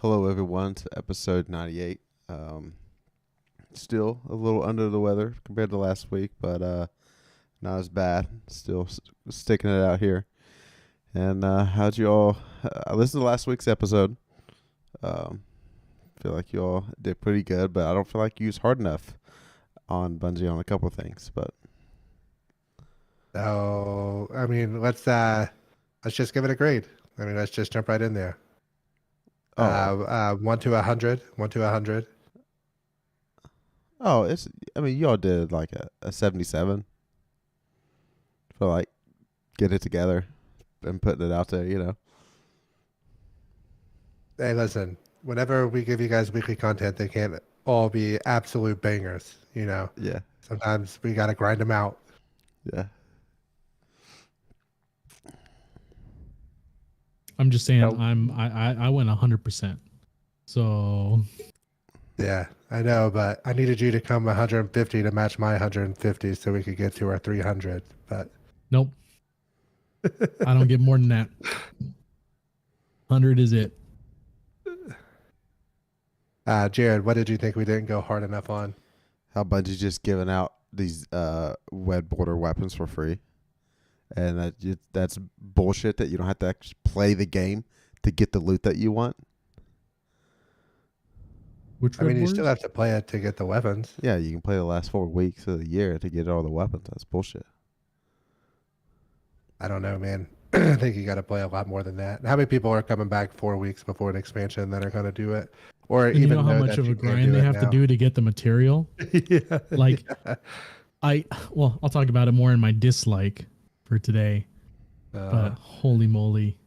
Hello, everyone, to episode 98. Still a little under the weather compared to last week, but not as bad. Still sticking it out here. And how'd you all? I listened to last week's episode. Feel like you all did pretty good, but I don't feel like you was hard enough on Bungie on a couple of things. But oh, I mean, let's just give it a grade. I mean, let's just jump right in there. 1 to 100. 1 to 100. Oh, it's. I mean, you all did like a 77. For like get it together and putting it out there, you know. Hey, listen. Whenever we give you guys weekly content, they can't all be absolute bangers. You know. Yeah. Sometimes we gotta grind them out. Yeah. I'm just saying I went 100%. So yeah, I know, but I needed you to come 150 to match my 150 so we could get to our 300. But nope. I don't get more than that. 100 is it. Jared, what did you think we didn't go hard enough on? How Bungie just giving out these web border weapons for free. And that's bullshit that you don't have to actually play the game to get the loot that you want. I mean, you still have to play it to get the weapons. Yeah, you can play the last 4 weeks of the year to get all the weapons. That's bullshit. I don't know, man. I think you got to play a lot more than that. How many people are coming back 4 weeks before an expansion that are going to do it? Or and even you know how much of a grind they have to do to get the material? Yeah. Like, yeah. I'll talk about it more in my dislike for today. But holy moly.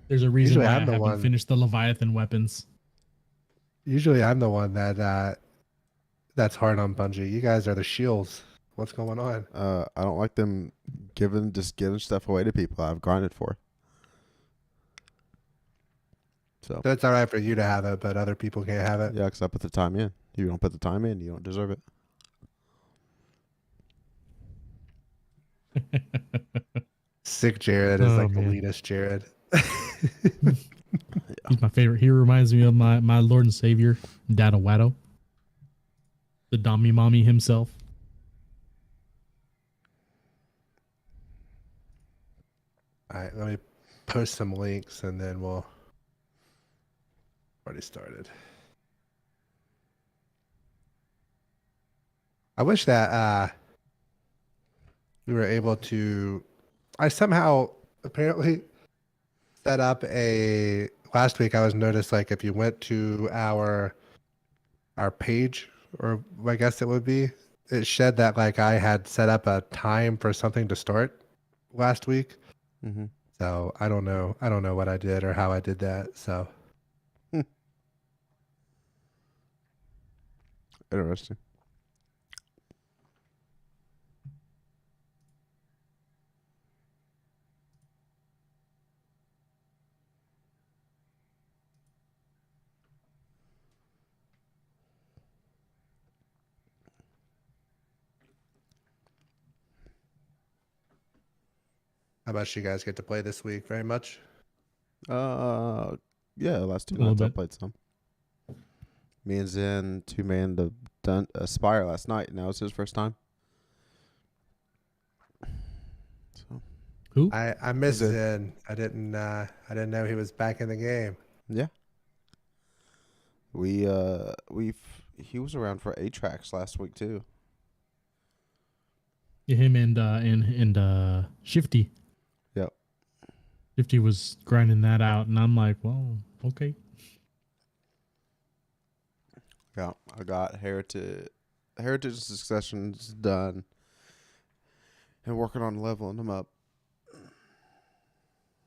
There's a reason why I haven't finished the Leviathan weapons. Usually I'm the one that's hard on Bungie. You guys are the shields. What's going on? I don't like them giving stuff away to people I've grinded for. So it's all right for you to have it, but other people can't have it. Yeah, because I put the time in. You don't put the time in, you don't deserve it. Sick Jared is like the elitist Jared. He's my favorite. He reminds me of my Lord and Savior, Dada Watto. The Dami Mommy himself. All right, let me post some links and then we'll... Already started. I wish that we were able to... I somehow apparently set up a... Last week I was noticed like if you went to our page, or I guess it would be, it said that like I had set up a time for something to start last week. Mm-hmm. So I don't know what I did or how I did that. So interesting. how much you guys get to play this week? Very much? Yeah, last 2 nights I played some. Me and Zen, 2-man done Aspire last night, and that was his first time. So who? I missed Zen. I didn't know he was back in the game. Yeah. He was around for Atrax last week too. Yeah, him and Shifty. Yep. Shifty was grinding that out, and I'm like, well, okay. Yeah, I got Heritage Successions done and working on leveling them up.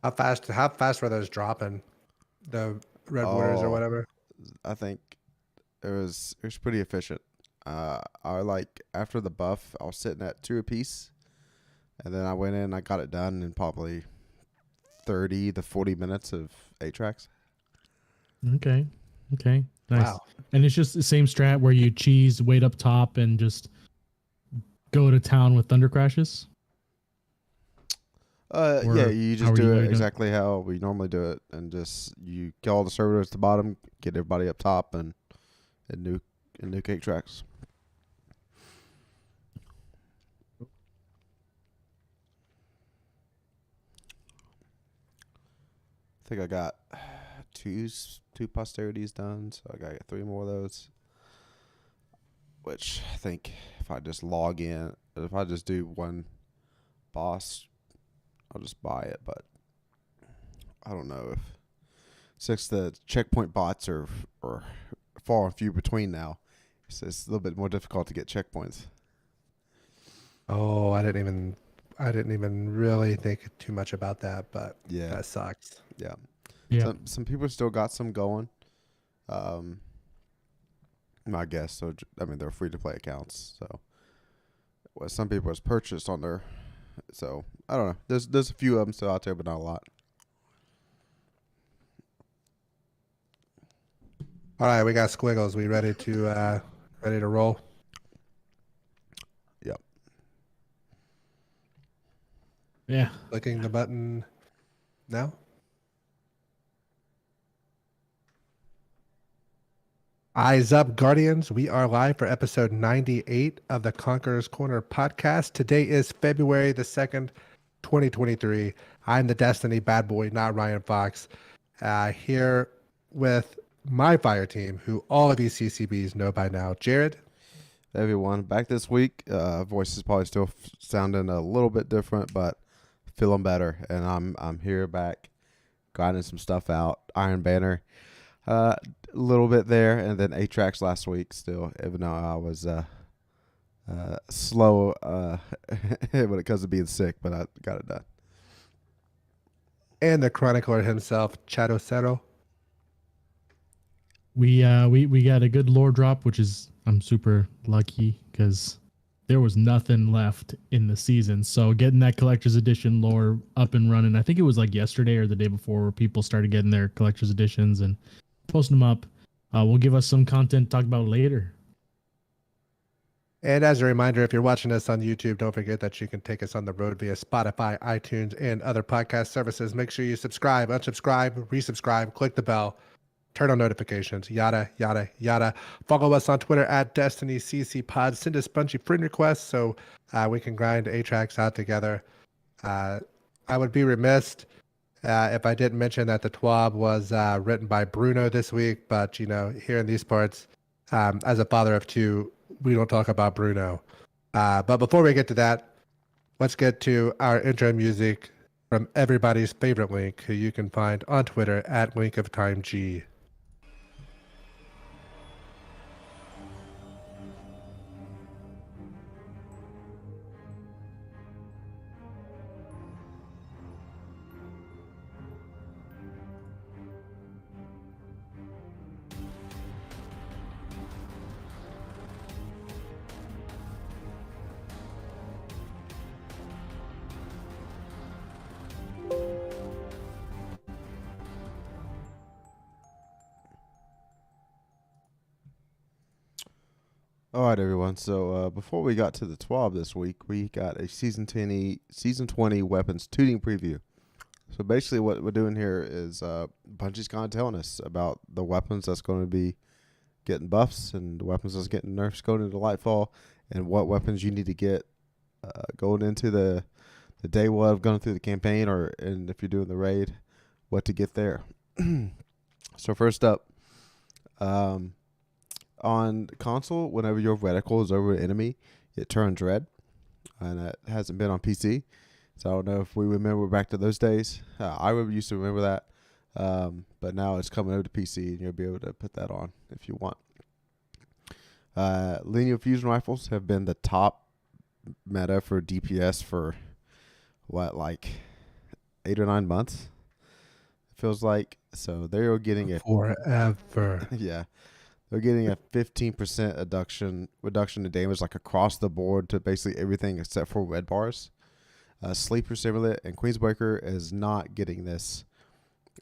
How fast were those dropping? The red borders or whatever? I think it was pretty efficient. I like after the buff, I was sitting at 2 apiece, and then I went in and I got it done in probably 30 to 40 minutes of Atrax. Okay. Nice. Wow. And it's just the same strat where you cheese, wait up top, and just go to town with Thunder Crashes? Or Yeah, you how just are you do gonna it do exactly how we normally do it, and just you kill all the servers at the bottom, get everybody up top, and nuke 8 tracks. I think I got two posterities done, so I got 3 more of those. Which I think if I just log in, if I just do one boss, I'll just buy it. But I don't know if since the checkpoint bots are far and few between now, it's a little bit more difficult to get checkpoints. Oh, I didn't even really think too much about that, but Yeah, that sucks. yeah. Yeah. Some people still got some going. I guess so. I mean, they're free to play accounts, so well, some people has purchased on their. So I don't know. There's a few of them still out there, but not a lot. All right, we got squiggles. We ready to roll? Yep. Yeah. Clicking the button now. Eyes up, Guardians. We are live for episode 98 of the Conqueror's Corner podcast. Today is February the 2nd, 2023. I'm the Destiny bad boy, NotRyanFox, here with my fire team, who all of you CCBs know by now. Jared. Hey everyone, back this week. Voice is probably still sounding a little bit different, but feeling better. And I'm here back, grinding some stuff out. Iron Banner. A little bit there, and then 8 tracks last week still, even though I was slow when it comes to being sick, but I got it done. And the chronicler himself, Chadocero. We got a good lore drop, which is I'm super lucky because there was nothing left in the season. So getting that collector's edition lore up and running, I think it was like yesterday or the day before where people started getting their collector's editions and posting them up. Will give us some content to talk about later. And as a reminder, if you're watching us on YouTube, don't forget that you can take us on the road via Spotify, iTunes, and other podcast services. Make sure you subscribe, unsubscribe, resubscribe, click the bell, turn on notifications, yada, yada, yada. Follow us on Twitter at DestinyCCPod. Send us a bunch of friend requests so we can grind 8 tracks out together. I would be remiss if I didn't mention that the TWAB was written by Bruno this week, but, you know, here in these parts, as a father of 2, we don't talk about Bruno. But before we get to that, let's get to our intro music from everybody's favorite Link, who you can find on Twitter at LinkOfTimeG. All right, everyone. So before we got to the TWAB this week, we got a season 20 weapons tuning preview. So basically, what we're doing here is Bungie's kind of telling us about the weapons that's going to be getting buffs and the weapons that's getting nerfs going into Lightfall, and what weapons you need to get going into the day one of going through the campaign, and if you're doing the raid, what to get there. So first up, on console, whenever your reticle is over an enemy, it turns red, and that hasn't been on PC. So I don't know if we remember back to those days. I used to remember that, but now it's coming over to PC, and you'll be able to put that on if you want. Linear fusion rifles have been the top meta for DPS for like 8 or 9 months. It feels like. So they're getting a forever. Yeah. They're getting a 15% reduction in damage, like across the board, to basically everything except for red bars. Sleeper Simulate and Queensbreaker is not getting this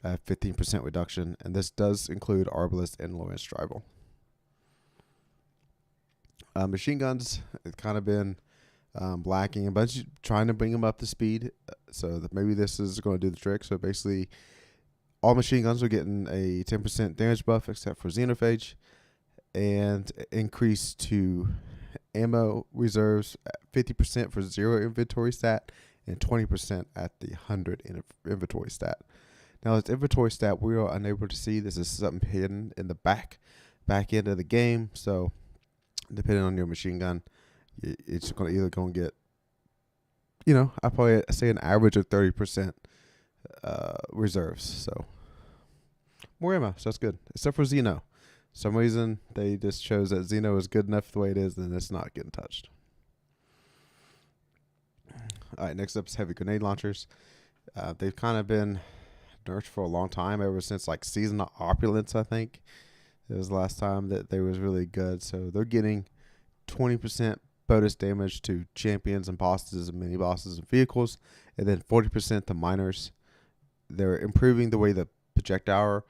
15% reduction, and this does include Arbalest and Lawrence Tribal. Machine guns, it's kind of been lacking a bunch, trying to bring them up to speed. So that maybe this is going to do the trick. So basically, all machine guns are getting a 10% damage buff except for Xenophage, and increase to ammo reserves at 50% for 0 inventory stat and 20% at the 100 inventory stat. Now, this inventory stat we are unable to see. This is something hidden in the back end of the game. So depending on your machine gun, it's going to either going to get, I probably say an average of 30% reserves. So more ammo, so that's good. Except for Xeno. Some reason they just chose that Xeno is good enough the way it is, and it's not getting touched. All right, next up is heavy grenade launchers. They've kind of been nerfed for a long time, ever since like Season of Opulence, I think. It was the last time that they was really good. So they're getting 20% bonus damage to champions and bosses and mini bosses and vehicles, and then 40% to miners. They're improving the way the projectile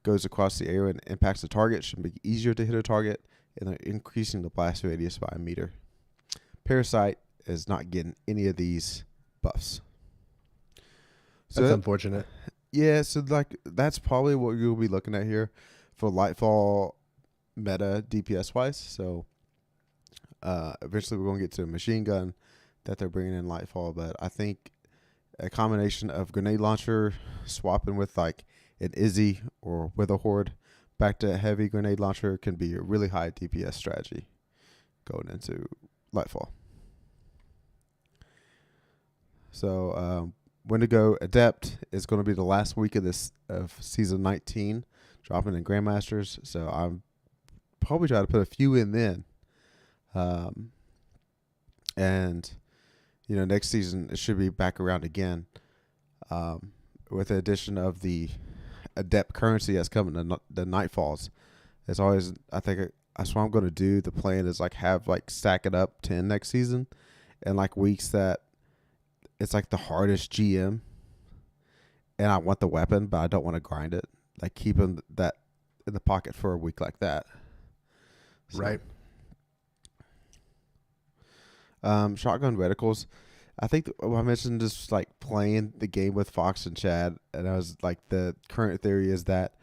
goes across the area and impacts the target. Should be easier to hit a target, and they're increasing the blast radius by a meter. Parasite is not getting any of these buffs. So That's unfortunate. Yeah, so like that's probably what you'll be looking at here for Lightfall meta DPS wise. So eventually we're going to get to a machine gun that they're bringing in Lightfall, but I think a combination of grenade launcher swapping with like an Izzy or Wither Horde back to a heavy grenade launcher can be a really high DPS strategy going into Lightfall. So Wendigo Adept is going to be the last week of season 19, dropping in Grandmasters. So I'm probably trying to put a few in then. And next season it should be back around again, with the addition of the Adept currency that's coming to the Nightfalls. It's always, I think that's what I'm going to do. The plan is like have like stack it up 10 next season, and like weeks that it's like the hardest GM, and I want the weapon, but I don't want to grind it. Like keeping that in the pocket for a week like that. So, Right. Shotgun reticles. I think I mentioned just like playing the game with Fox and Chad, and I was like, the current theory is that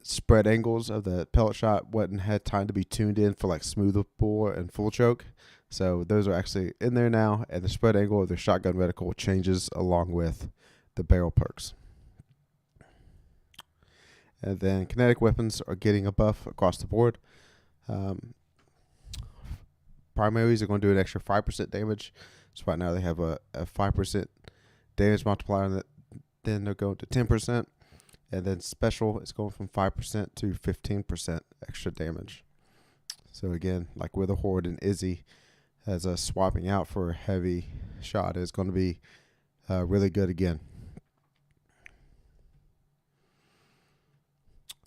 spread angles of the pellet shot hadn't had time to be tuned in for like smooth bore and full choke. So those are actually in there now, and the spread angle of the shotgun reticle changes along with the barrel perks. And then kinetic weapons are getting a buff across the board. Primaries are going to do an extra 5% damage. So right now they have a 5% damage multiplier, and then they're going to 10%. And then special is going from 5% to 15% extra damage. So again, like with a Horde and Izzy, as a swapping out for a heavy shot is going to be really good again.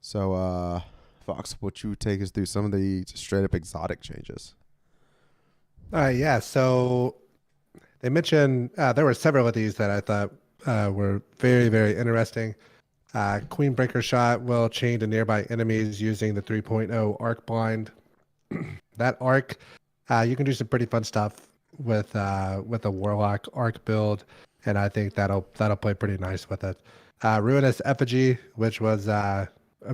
So Fox, would you take us through some of the straight up exotic changes? Yeah. So they mentioned there were several of these that I thought were very, very interesting. Queen Breaker shot will chain to nearby enemies using the 3.0 arc blind. That arc, you can do some pretty fun stuff with a Warlock arc build, and I think that'll play pretty nice with it. Ruinous Effigy, which was a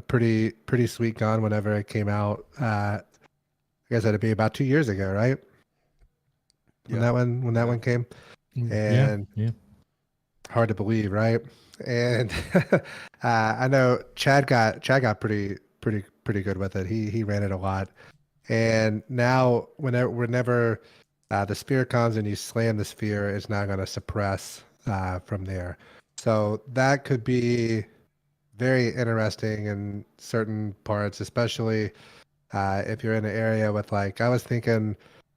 pretty sweet gun whenever it came out. I guess that'd be about 2 years ago, right? When that one came, and yeah. Hard to believe, right? And I know Chad got pretty good with it. He ran it a lot, and now whenever the spear comes and you slam the spear, it's not going to suppress from there. So that could be very interesting in certain parts, especially if you're in an area with like, I was thinking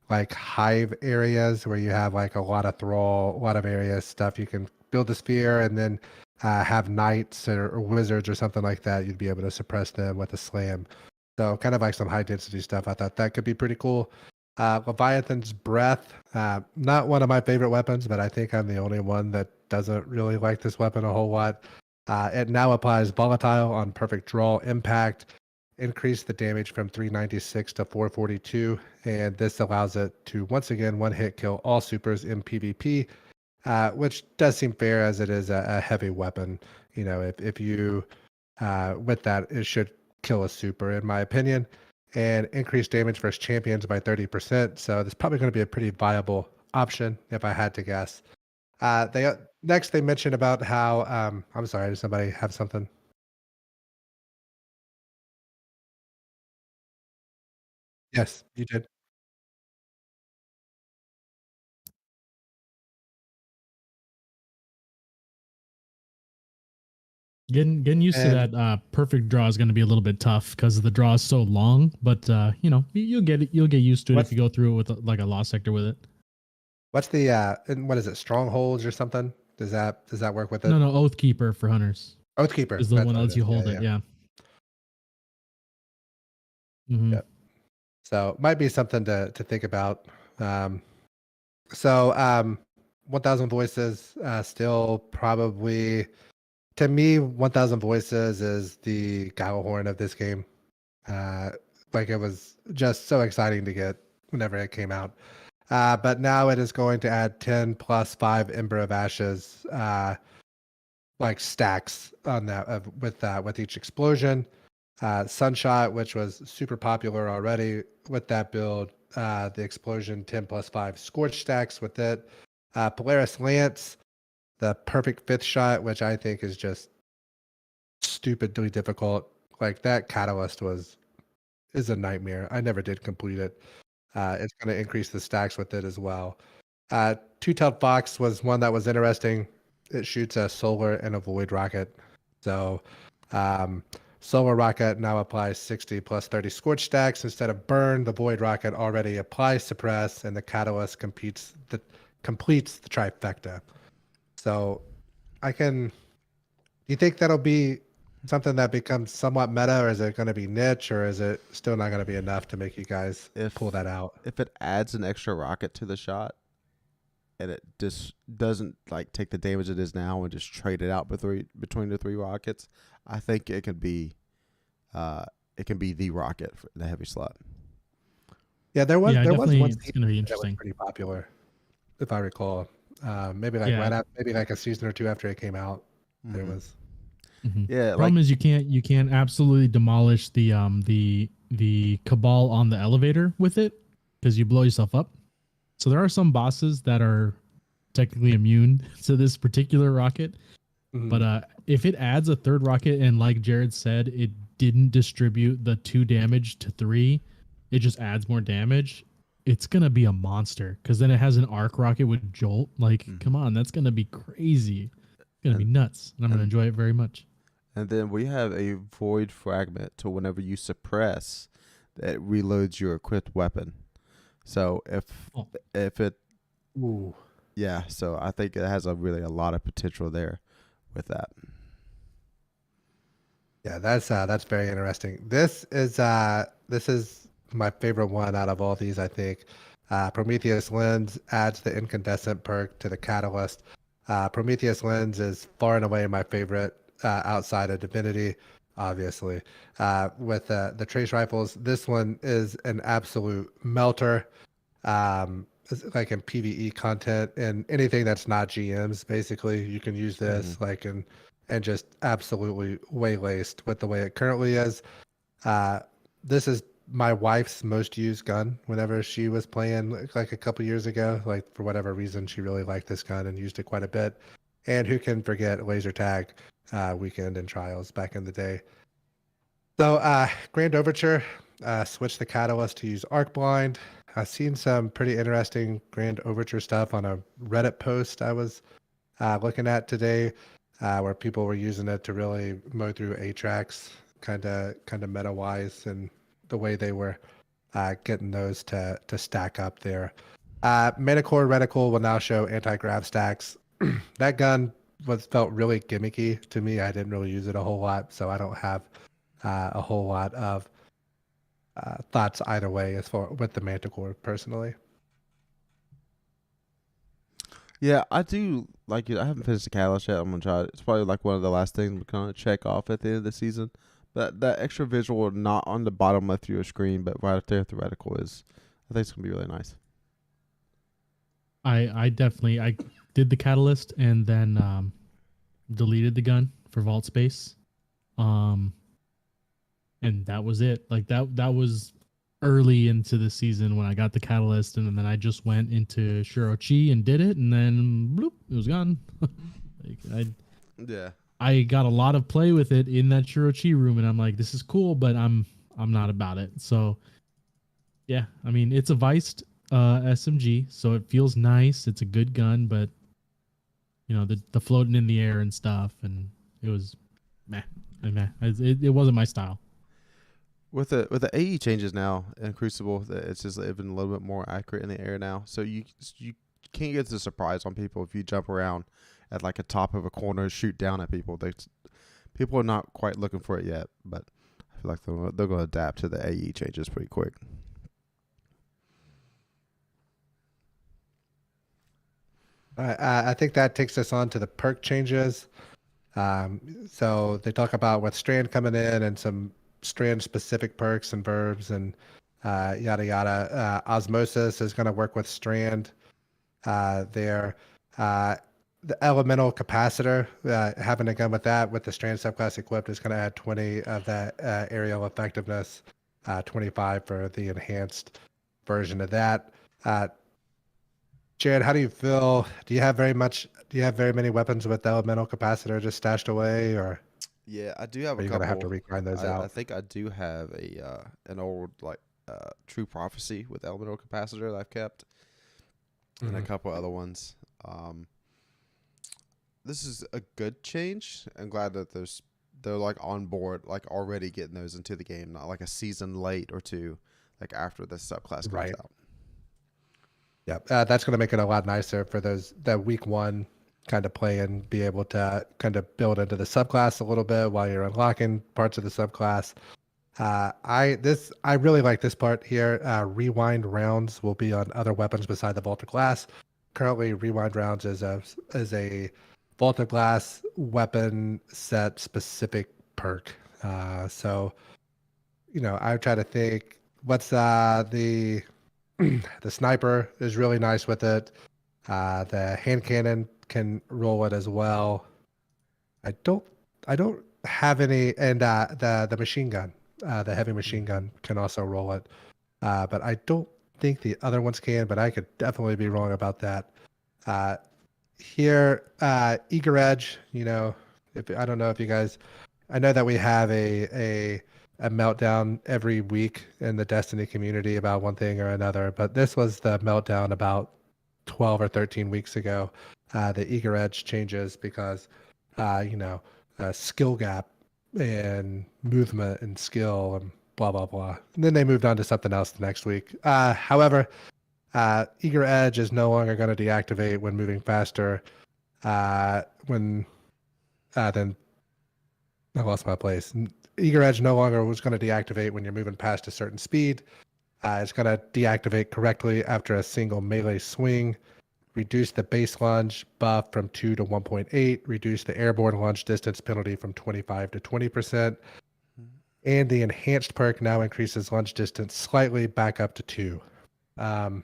like hive areas where you have like a lot of thrall, a lot of areas stuff. You can build a spear and then have knights or wizards or something like that. You'd be able to suppress them with a slam. So kind of like some high density stuff. I thought that could be pretty cool. Leviathan's Breath, not one of my favorite weapons, but I think I'm the only one that doesn't really like this weapon a whole lot. It now applies volatile on perfect draw impact, increased the damage from 396 to 442, and this allows it to once again one hit kill all supers in PvP, which does seem fair as it is a heavy weapon. You know, if you with that, it should kill a super, in my opinion, and increase damage versus champions by 30%. So this is probably going to be a pretty viable option if I had to guess. They next they mentioned about how I'm sorry, does somebody have something? Yes, you did. Getting used to And that perfect draw is going to be a little bit tough because the draw is so long. But you know, you'll get it. You'll get used to it if what's you go through it with like a lost sector with it. what's the and what is it? Strongholds or something? Does that work with it? No, Oathkeeper for hunters Oathkeeper. is the That's one that what it lets you is. Yeah, hold yeah, it. Yeah. Hmm. yeah. So might be something to think about. So 1,000 voices still probably to me 1,000 voices is the Gallahorn of this game. Uh, like it was just so exciting to get whenever it came out. But now it is going to add 10 plus 5 Ember of Ashes, like stacks on that with each explosion. Sunshot, which was super popular already with that build, the explosion 10 plus 5 scorch stacks with it. Polaris Lance, the perfect fifth shot, which I think is just stupidly difficult. Like that catalyst is a nightmare. I never did complete it. It's going to increase the stacks with it as well. Two-tailed fox was one that was interesting. It shoots a solar and a void rocket. So um, solar rocket now applies 60 plus 30 scorch stacks instead of burn. The void rocket already applies suppress, and the catalyst completes the trifecta. So I can. Do you think that'll be something that becomes somewhat meta, or is it going to be niche, or is it still not going to be enough to make you guys If pull that out? if it adds an extra rocket to the shot, and it just doesn't like take the damage it is now and just trade it out between the three rockets, I think it can be the rocket for the heavy slot. Yeah, there was Yeah, there was one definitely. It's season going to be that was interesting. pretty popular, if I recall. Maybe like Yeah. right after, maybe like a season or two after it came out, there Mhm. was. Hmm. Yeah, Problem like is you can't absolutely demolish the cabal on the elevator with it because you blow yourself up. So there are some bosses that are technically immune to this particular rocket. But Mhm. if it adds a third rocket and like Jared said, it didn't distribute the 2 damage to 3, it just adds more damage. It's gonna be a monster because then it has an arc rocket with jolt. Like, come on, that's gonna be crazy. It's gonna be and nuts, and I'm gonna and enjoy it very much. and then we have a void fragment to whenever you suppress, that reloads your equipped weapon. So Oh, if it Ooh. yeah, so I think it has a lot of potential there with that. Yeah, that's very interesting. This is my favorite one out of all these, I think. Prometheus Lens adds the incandescent perk to the catalyst. Prometheus Lens is far and away my favorite outside of Divinity, obviously. With the trace rifles, this one is an absolute melter. Like in PvE content and anything that's not GMs, basically, you can use Mhm. this and just absolutely waylaced with the way it currently is. Uh, this is my wife's most used gun whenever she was playing like a couple years ago. Like for whatever reason, she really liked this gun and used it quite a bit. And who can forget laser tag weekend and trials back in the day? So, Grand Overture, switch the catalyst to use Arc Blind. I've seen some pretty interesting Grand Overture stuff on a Reddit post I was looking at today, where people were using it to really mow through A tracks, kind of meta wise, and the way they were getting those to stack up there. Manicore Reticle will now show anti-grav stacks. That gun felt really gimmicky to me. I didn't really use it a whole lot, so I don't have a whole lot of thoughts either way as far with the Manticore personally. Yeah, I do like it. I haven't finished the catalyst yet. I'm gonna try it. It's probably like one of the last things we're gonna check off at the end of the season. That extra visual not on the bottom left of your screen, but right up there at the reticle is, I think it's gonna be really nice. I definitely I did the catalyst and then deleted the gun for vault space. And that was it. Like that was early into the season when I got the catalyst, and then I just went into Shirochi and did it, and then bloop, it was gone. Like Yeah. I got a lot of play with it in that Shirochi room, and I'm like, this is cool, but I'm not about it. So yeah, I mean, it's a Viced SMG, so it feels nice. It's a good gun, but you know, the floating in the air and stuff, and it was meh. It wasn't my style. With the AE changes now in Crucible, it's just even a little bit more accurate in the air now. So you can't get the surprise on people if you jump around at like a top of a corner, shoot down at people. People are not quite looking for it yet, but I feel like they're going to adapt to the AE changes pretty quick. I think that takes us on to the perk changes. So they talk about with Strand coming in and some Strand specific perks and verbs and yada yada. Osmosis is going to work with Strand there. The elemental capacitor, having a gun with that with the Strand subclass equipped is going to add 20 of that aerial effectiveness, 25 for the enhanced version of that. Jared, how do you feel? Do you have very many weapons with elemental capacitor just stashed away, or Yeah, I do have are a you couple. gonna have to regrind those I out? think I do have an old True Prophecy with elemental capacitor that I've kept, and a Mhm. couple other ones. This is a good change. I'm glad that they're like on board, like already getting those into the game, not like a season late or two, like after the subclass comes Right. out. Yep. That's going to make it a lot nicer for that week one kind of play and be able to kind of build into the subclass a little bit while you're unlocking parts of the subclass. I really like this part here. Rewind rounds will be on other weapons beside the Vault of Glass. Currently, rewind rounds is a Vault of Glass weapon set specific perk. So I try to think what's the the sniper is really nice with it. The hand cannon can roll it as well. I don't have any, and the machine gun, the heavy machine gun can also roll it. But I don't think the other ones can. But I could definitely be wrong about that. Here, Eager Edge. If I don't know if you guys, I know that we have a meltdown every week in the Destiny community about one thing or another, but this was the meltdown about 12 or 13 weeks ago. The Eager Edge changes because, skill gap and movement and skill and blah, blah, blah. And then they moved on to something else the next week. However, Eager Edge is no longer going to deactivate when moving faster. Then I lost my place. Eager Edge no longer was going to deactivate when you're moving past a certain speed. It's going to deactivate correctly after a single melee swing. Reduce the base lunge buff from 2 to 1.8. Reduce the airborne lunge distance penalty from 25 to 20%. And the enhanced perk now increases lunge distance slightly back up to 2. I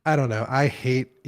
don't know. I hate Eager